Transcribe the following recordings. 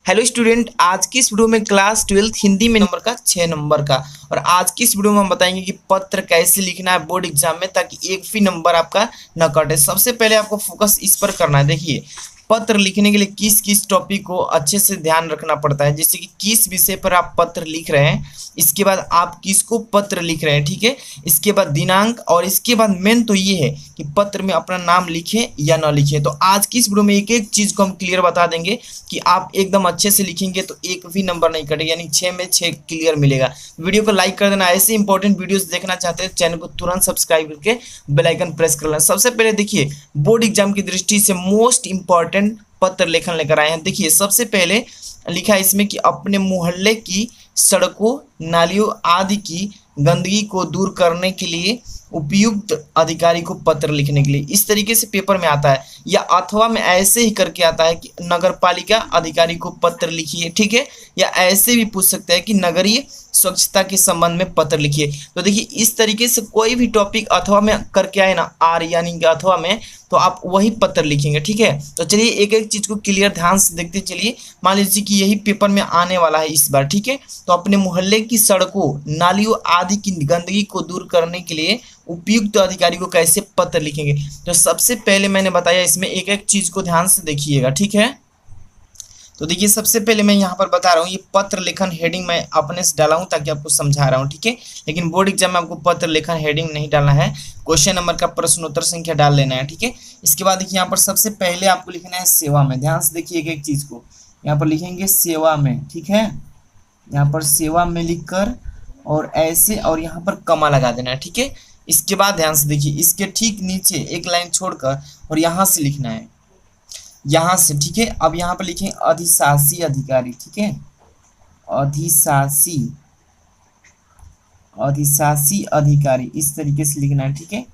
Hello student, आज की इस वीडियो में क्लास 12 हिंदी में नंबर का 6 नंबर का। और आज की इस वीडियो में हम बताएंगे कि पत्र कैसे लिखना है बोर्ड एग्जाम में, ताकि एक भी नंबर आपका न कटे। सबसे पहले आपको फोकस इस पर करना है। देखिए, पत्र लिखने के लिए किस किस टॉपिक को अच्छे से ध्यान रखना पड़ता है, जैसे कि किस विषय पर आप पत्र लिख रहे हैं, इसके बाद आप किसको पत्र लिख रहे हैं, ठीक है। इसके बाद दिनांक, और इसके बाद मेन तो ये है कि पत्र में अपना नाम लिखें या ना लिखें। तो आज की इस वीडियो में एक एक चीज को हम क्लियर बता देंगे कि आप एकदम अच्छे से लिखेंगे तो एक भी नंबर नहीं कटेगा, यानी 6 में 6 क्लियर मिलेगा। वीडियो को लाइक कर देना। ऐसे इंपॉर्टेंट वीडियोस देखना चाहते हैं चैनल को तुरंत सब्सक्राइब करके बेल आइकन प्रेस कर लेना। सबसे पहले देखिए, बोर्ड एग्जाम की दृष्टि से मोस्ट इंपॉर्टेंट पत्र लेखन लेकर आए हैं। देखिए, सबसे पहले लिखा है इसमें कि अपने मोहल्ले की सड़कों, नालियों आदि की गंदगी को दूर करने के लिए उपयुक्त अधिकारी को पत्र लिखने के लिए। इस तरीके से पेपर में आता है, या अथवा में ऐसे ही करके आता है कि नगर पालिका अधिकारी को पत्र लिखिए, ठीक है। या ऐसे भी पूछ सकते हैं कि नगरीय स्वच्छता के संबंध में पत्र लिखिए। तो देखिए, इस तरीके से कोई भी टॉपिक अथवा में करके आए ना, आर यानी कि अथवा में, तो आप वही पत्र लिखेंगे, ठीक है। तो चलिए एक एक चीज को क्लियर ध्यान से देखते चलिए। मान लीजिए कि यही पेपर में आने वाला है इस बार, ठीक है। तो अपने मोहल्ले की सड़कों, नालियों आदि की गंदगी को दूर करने के लिए उपयुक्त अधिकारी को कैसे पत्र लिखेंगे। तो सबसे पहले मैंने बताया, इसमें एक एक चीज को ध्यान से देखिएगा, ठीक है। तो देखिए, सबसे पहले मैं यहाँ पर बता रहा हूँ, ये पत्र लेखन हेडिंग मैं अपने से डाला हूँ ताकि आपको समझा रहा हूँ, ठीक है। लेकिन बोर्ड एग्जाम में आपको पत्र लेखन हेडिंग नहीं डालना है, क्वेश्चन नंबर का प्रश्नोत्तर संख्या डाल लेना है, ठीक है। इसके बाद देखिए, यहाँ पर सबसे पहले आपको लिखना है सेवा में। ध्यान से देखिए एक एक चीज को, यहाँ पर लिखेंगे सेवा में, ठीक है। यहाँ पर सेवा में लिखकर और ऐसे, और यहाँ पर कमा लगा देना है, ठीक है। इसके बाद ध्यान से देखिए, इसके ठीक नीचे एक लाइन छोड़कर और यहाँ से लिखना है, यहाँ से, ठीक है। अब यहाँ पर लिखें अधिशासी अधिकारी, ठीक है। अधिशासी अधिशासी अधिकारी, इस तरीके से लिखना है, ठीक है।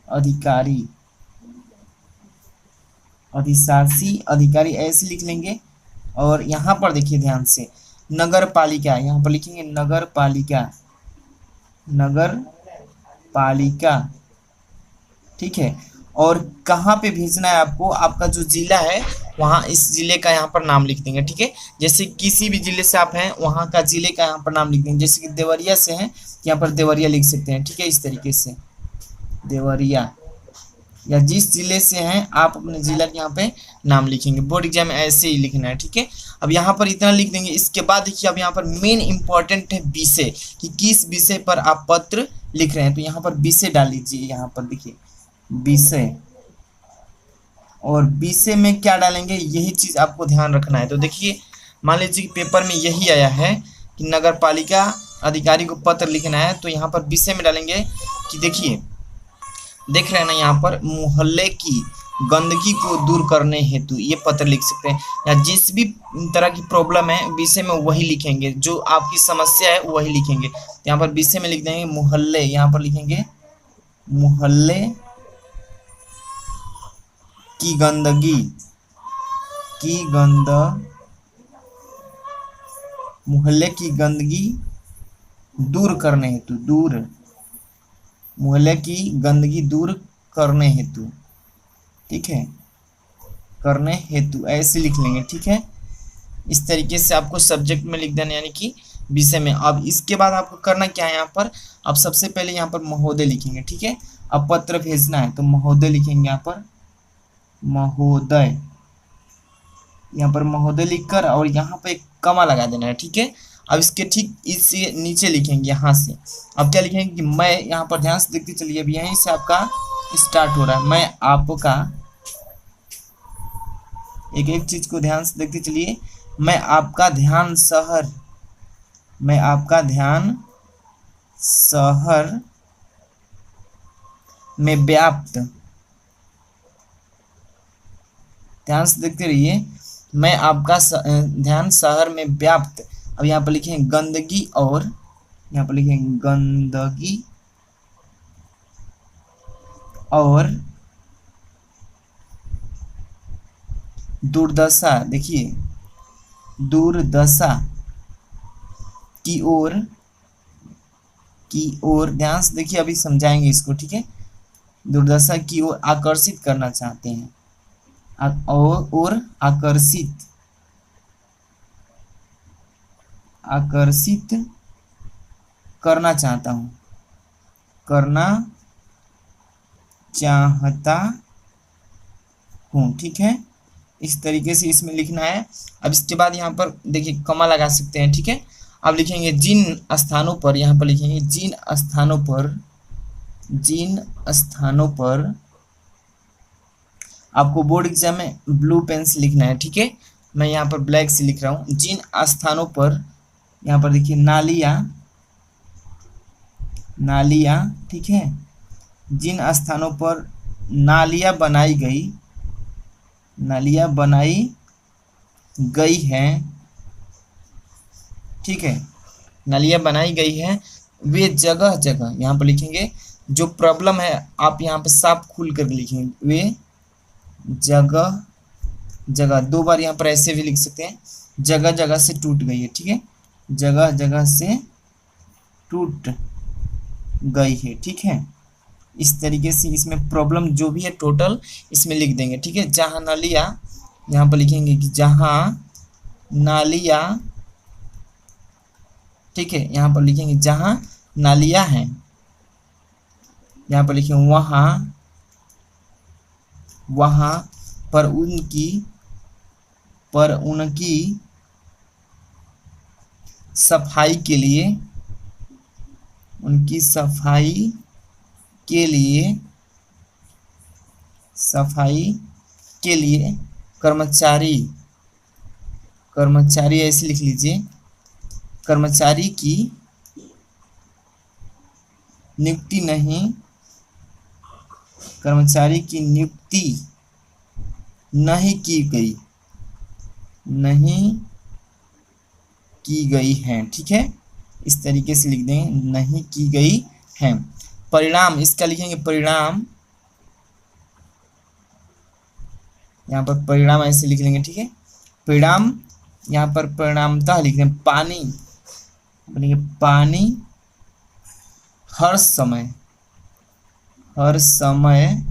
अधिकारी, अधिशासी अधिकारी ऐसे लिख लेंगे। और यहाँ पर देखिए ध्यान से, नगर पालिका, यहाँ पर लिखेंगे नगर पालिका, नगर पालिका, ठीक है। और कहाँ पे भेजना है आपको, आपका जो जिला है वहाँ, इस जिले का यहाँ पर नाम लिख देंगे, ठीक है। जैसे किसी भी जिले से आप हैं वहाँ का जिले का यहाँ पर नाम लिख देंगे। जैसे कि देवरिया से हैं, यहाँ पर देवरिया लिख सकते हैं, ठीक है। इस तरीके से देवरिया, या जिस जिले से हैं आप अपने जिला के यहाँ पे नाम लिखेंगे। बोर्ड एग्जाम में ऐसे ही लिखना है, ठीक है। अब यहाँ पर इतना लिख देंगे। इसके बाद देखिए, अब यहाँ पर मेन इंपॉर्टेंट है विषय, कि किस विषय पर आप पत्र लिख रहे हैं। तो यहाँ पर विषय डाल लीजिए, यहाँ पर देखिए विषय, और विषय में क्या डालेंगे यही चीज आपको ध्यान रखना है। तो देखिए, मान लीजिए कि पेपर में यही आया है कि नगर पालिका अधिकारी को पत्र लिखना है, तो यहाँ पर विषय में डालेंगे कि देखिए, देख रहे हैं ना, यहाँ पर मोहल्ले की गंदगी को दूर करने हेतु ये पत्र लिख सकते हैं। या जिस भी तरह की प्रॉब्लम है विषय में वही लिखेंगे, जो आपकी समस्या है वही लिखेंगे। यहाँ पर विषय में लिख देंगे मोहल्ले, यहाँ पर लिखेंगे मोहल्ले की गंदगी, की गंद मोहल्ले की गंदगी दूर करने हेतु, दूर, मोहल्ले की गंदगी दूर करने हेतु, ठीक है, करने हेतु ऐसे लिख लेंगे, ठीक है। इस तरीके से आपको सब्जेक्ट में लिख देना, यानी कि विषय में। अब इसके बाद आपको करना क्या है, यहाँ पर अब सबसे पहले यहाँ पर महोदय लिखेंगे, ठीक है। अब पत्र भेजना है तो महोदय लिखेंगे, यहाँ पर महोदय, यहाँ पर महोदय लिखकर और यहाँ पर एक कमा लगा देना है, ठीक है। अब इसके ठीक इससे नीचे लिखेंगे यहाँ से। अब क्या लिखेंगे कि मैं, यहाँ पर ध्यान से देखते चलिए, अब यहीं से आपका स्टार्ट हो रहा है। मैं आपका, एक एक चीज को ध्यान से देखते चलिए। मैं आपका ध्यान शहर, मैं आपका ध्यान शहर में व्याप्त, ध्यान से देखते रहिए, मैं आपका ध्यान शहर में व्याप्त। अब यहाँ पर लिखेंगे गंदगी, और यहाँ पर लिखेंगे गंदगी और दुर्दशा, देखिए दुर्दशा की ओर, की ओर, ध्यान से देखिए, अभी समझाएंगे इसको, ठीक है। दुर्दशा की ओर आकर्षित करना चाहते हैं, और आकर्षित आकर्षित करना चाहता हूँ, करना चाहता हूँ। ठीक है, इस तरीके से इसमें लिखना है। अब इसके बाद यहाँ पर देखिए कमा लगा सकते हैं। ठीक है, अब लिखेंगे जिन स्थानों पर, यहाँ पर लिखेंगे जिन स्थानों पर, जिन स्थानों पर आपको बोर्ड एग्जाम में ब्लू पेन से लिखना है। ठीक है, मैं यहाँ पर ब्लैक से लिख रहा हूँ। जिन स्थानों पर, यहाँ पर देखिए नालियाँ, नालियाँ, ठीक है, जिन स्थानों पर नालियाँ बनाई गई, नालियाँ बनाई गई हैं, ठीक है, नालियाँ बनाई गई हैं, वे जगह जगह, यहाँ पर लिखेंगे जो प्रॉब्लम है आप यहाँ पर साफ खुल कर लिखेंगे, वे जगह जगह, दो बार यहाँ पर ऐसे भी लिख सकते हैं, जगह जगह से टूट गई है। ठीक है, जगह जगह से टूट गई है। ठीक है, इस तरीके से इसमें प्रॉब्लम जो भी है टोटल इसमें लिख देंगे। ठीक है, जहाँ नालियाँ, यहाँ पर लिखेंगे कि जहाँ नालियाँ, ठीक है, यहाँ पर लिखेंगे जहाँ नालियाँ हैं, यहाँ पर लिखेंगे वहाँ, वहाँ पर उनकी सफाई के लिए, उनकी सफाई के लिए, सफाई के लिए कर्मचारी, कर्मचारी ऐसे लिख लीजिए, कर्मचारी की नियुक्ति नहीं, कर्मचारी की नियुक्ति नहीं की गई, नहीं की गई है। ठीक है, इस तरीके से लिख देंगे, नहीं की गई है। परिणाम, इसका लिखेंगे परिणाम, यहाँ पर परिणाम ऐसे लिख लेंगे। ठीक है, परिणाम, यहाँ पर परिणामतः लिख दें पानी, पानी हर समय, हर समय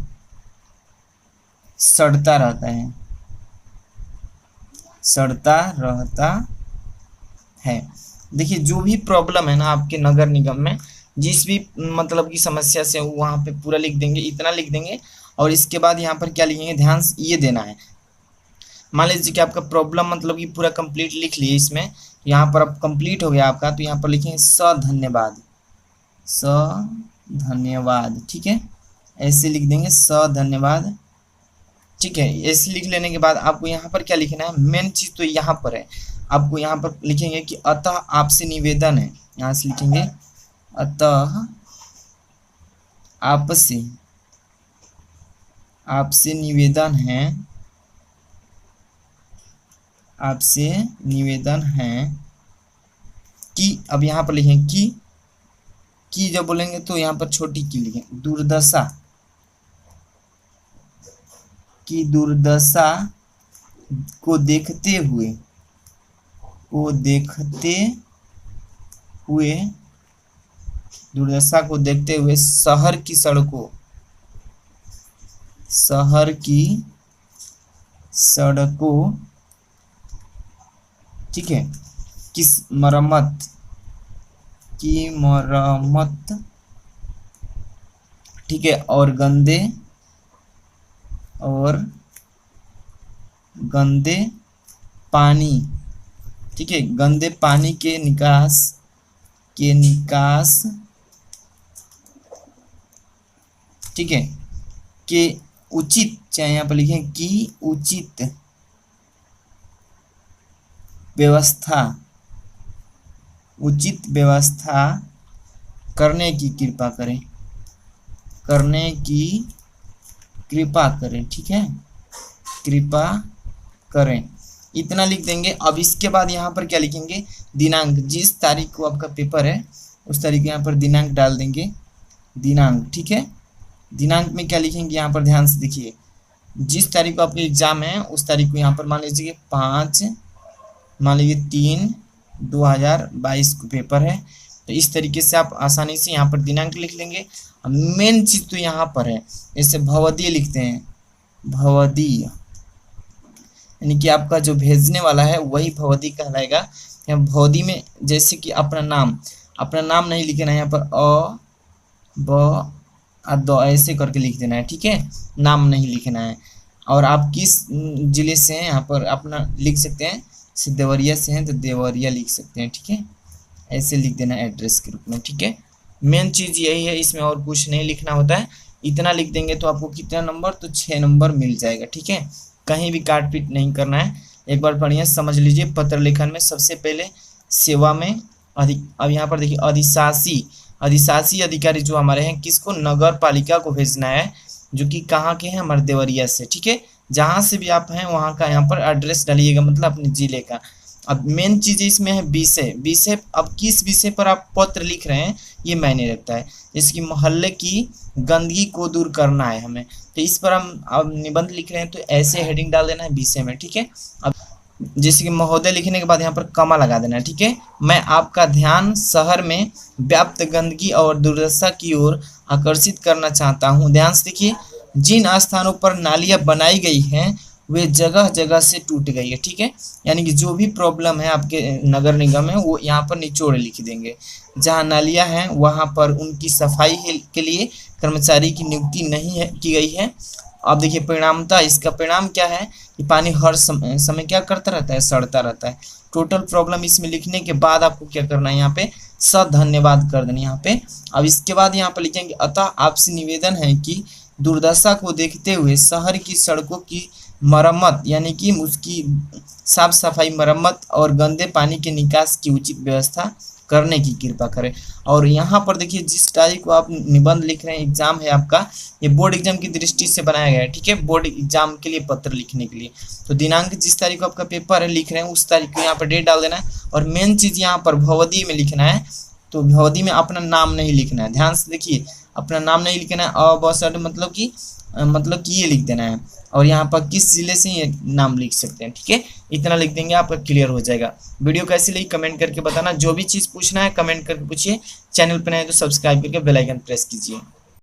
सड़ता रहता है, सड़ता रहता है। देखिए जो भी प्रॉब्लम है ना आपके नगर निगम में, जिस भी मतलब की समस्या से वहाँ पे पूरा लिख देंगे, इतना लिख देंगे। और इसके बाद यहाँ पर क्या लिखेंगे, ध्यान से ये देना है। मान लीजिए कि आपका प्रॉब्लम मतलब कि पूरा कंप्लीट लिख लिए इसमें, यहाँ पर अब कंप्लीट हो गया आपका, तो यहाँ पर लिखेंगे सधन्यवाद, सधन्यवाद। ठीक है, ऐसे लिख देंगे सधन्यवाद। ठीक है, ऐसे लिख लेने के बाद आपको यहाँ पर क्या लिखना है, मेन चीज़ तो यहाँ पर है। आपको यहाँ पर लिखेंगे कि अतः आपसे निवेदन है, यहाँ से लिखेंगे अतः आपसे, आपसे निवेदन है, आपसे निवेदन है कि, अब यहाँ पर लिखेंगे कि जब बोलेंगे तो यहाँ पर छोटी की लिखें, दुर्दशा की, दुर्दशा को देखते हुए, को देखते हुए, दुर्दशा को देखते हुए शहर की सड़कों, शहर की सड़कों, ठीक है, किस मरम्मत की, मरम्मत, ठीक है, और गंदे पानी, ठीक है, गंदे पानी के निकास ठीक है, के उचित, चाहे यहाँ पर लिखें कि उचित व्यवस्था, उचित व्यवस्था करने की कृपा करें, करने की कृपा करें। ठीक है, कृपा करें, इतना लिख देंगे। अब इसके बाद यहाँ पर क्या लिखेंगे, दिनांक, जिस तारीख को आपका पेपर है उस तारीख यहाँ पर दिनांक डाल देंगे, दिनांक। ठीक है, दिनांक में क्या लिखेंगे, यहाँ पर ध्यान से देखिए, जिस तारीख को आपके एग्जाम है उस तारीख को यहाँ पर मान लीजिए 5, मान लीजिए 3/2022 को पेपर है, तो इस तरीके से आप आसानी से यहाँ पर दिनांक लिख लेंगे। मेन चीज़ तो यहाँ पर है, जैसे भवदीय लिखते हैं, भवदीय, यानी कि आपका जो भेजने वाला है वही भवदीय कहलाएगा। यहाँ भौदी में जैसे कि अपना नाम नहीं लिखना है, यहाँ पर अ ब आ द ऐसे करके लिख देना है, ठीक है, नाम नहीं लिखना है। और आप किस जिले से हैं यहाँ पर अपना लिख सकते हैं, जैसे देवरिया से हैं तो देवरिया लिख सकते हैं, ठीक है, ऐसे लिख देना एड्रेस के रूप में, ठीक है। मेन चीज़ यही है, इसमें और कुछ नहीं लिखना होता है। इतना लिख देंगे तो आपको कितना नंबर, तो 6 नंबर मिल जाएगा, ठीक है। कहीं भी काट पीट नहीं करना है। एक बार बढ़िया समझ लीजिए, पत्र लेखन में सबसे पहले सेवा में अब यहाँ पर देखिए अधिशासी अधिकारी जो हमारे हैं, किसको, नगर पालिका को भेजना है, जो कि कहाँ के हैं, हमारे देवरिया से, ठीक है। जहाँ से भी आप हैं वहाँ का यहाँ पर एड्रेस डालिएगा, मतलब अपने जिले का। अब मेन चीज़ इसमें है विषय। अब किस विषय पर आप पत्र लिख रहे हैं ये मायने रखता है। जैसे कि मोहल्ले की गंदगी को दूर करना है हमें, तो इस पर हम अब निबंध लिख रहे हैं तो ऐसे हेडिंग डाल देना है विषय में, ठीक है। अब जैसे कि महोदय लिखने के बाद यहाँ पर कमा लगा देना है, ठीक है। मैं आपका ध्यान शहर में व्याप्त गंदगी और दुर्दशा की ओर आकर्षित करना चाहता हूँ। ध्यान से देखिए, जिन स्थानों पर नालियाँ बनाई गई हैं वे जगह जगह से टूट गई है, ठीक है। यानी कि जो भी प्रॉब्लम है आपके नगर निगम में वो यहाँ पर निचोड़ लिख देंगे। जहाँ नालियाँ हैं वहाँ पर उनकी सफाई के लिए कर्मचारी की नियुक्ति नहीं है की गई है। अब देखिए परिणामता, इसका परिणाम क्या है कि पानी हर समय क्या करता रहता है, सड़ता रहता है। टोटल प्रॉब्लम इसमें लिखने के बाद आपको क्या करना है, यहाँ पे धन्यवाद कर देना यहाँ पे। अब इसके बाद यहाँ पर लिखेंगे, अतः आपसे निवेदन है कि दुर्दशा को देखते हुए शहर की सड़कों की मरम्मत, यानी कि उसकी साफ सफाई, मरम्मत और गंदे पानी के निकास की उचित व्यवस्था करने की कृपा करें। और यहाँ पर देखिए, जिस तारीख को आप निबंध लिख रहे हैं, एग्जाम है आपका, ये बोर्ड एग्जाम की दृष्टि से बनाया गया है, ठीक है, बोर्ड एग्जाम के लिए पत्र लिखने के लिए। तो दिनांक जिस तारीख को आपका पेपर है लिख रहे हैं उस तारीख को यहाँ पर डेट डाल देना है। और मेन चीज़ यहाँ पर भवदी में लिखना है, तो भवदी में अपना नाम नहीं लिखना है। ध्यान से देखिए, अपना नाम नहीं लिखना है, मतलब कि ये लिख देना है। और यहाँ पर किस जिले से ये नाम लिख सकते हैं, ठीक है। इतना लिख देंगे, आपका क्लियर हो जाएगा। वीडियो कैसी लगी कमेंट करके बताना। जो भी चीज़ पूछना है कमेंट करके पूछिए। चैनल पर नए तो सब्सक्राइब करके बेल आइकन प्रेस कीजिए।